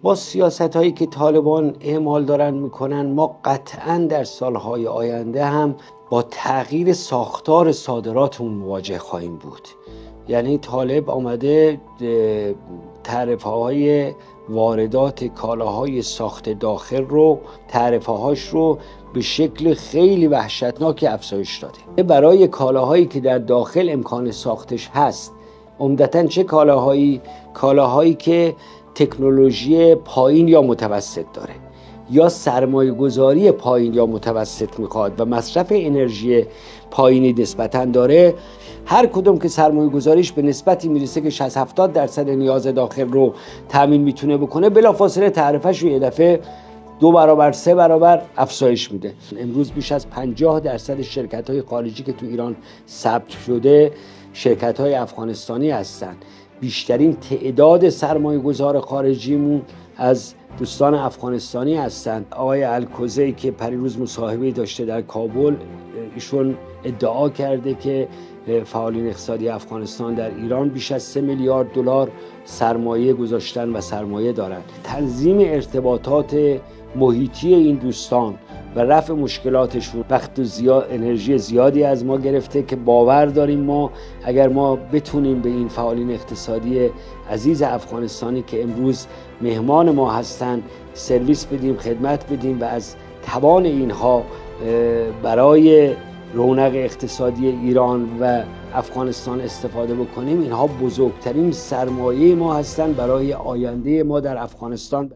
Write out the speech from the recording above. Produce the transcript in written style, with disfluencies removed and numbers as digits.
با سیاست هایی که طالبان اعمال دارن میکنن ما قطعا در سالهای آینده هم با تغییر ساختار صادراتمون مواجه خواهیم بود. یعنی طالب آمده تعرفه های واردات کالاهای ساخت داخل رو تعرفه هاش رو به شکل خیلی وحشتناک افزایش داده. برای کالاهایی که در داخل امکان ساختش هست، عمدتاً چه کالاهایی که تکنولوژی پایین یا متوسط داره یا سرمایه گذاری پایین یا متوسط میخواد و مصرف انرژی پایینی نسبتاً داره، هر کدوم که سرمایه گذاریش به نسبتی میرسه که 60-70% نیاز داخل رو تامین میتونه بکنه، بلافاصله تعرفه‌اش رو یه دفعه 2 برابر 3 برابر افزایش میده. امروز بیش از 50% شرکت‌های خارجی که تو ایران ثبت شده شرکت‌های افغانستانی هستند. بیشترین تعداد سرمایه گذار خارجیمون از دوستان افغانستانی هستند. آقای الکوزی که پریروز مصاحبه داشته در کابل، ایشون ادعا کرده که فعالین اقتصادی افغانستان در ایران بیش از 3 میلیارد دلار سرمایه گذاشتن و سرمایه دارند. تنظیم ارتباطات محیطی این دوستان و رفع مشکلاتشون وقت و انرژی زیادی از ما گرفته که باور داریم ما اگر ما بتونیم به این فعالین اقتصادی عزیز افغانستانی که امروز مهمان ما هستند سرویس بدیم، خدمت بدیم و از توان اینها برای رونق اقتصادی ایران و افغانستان استفاده بکنیم، اینها بزرگترین سرمایه ما هستند برای آینده ما در افغانستان.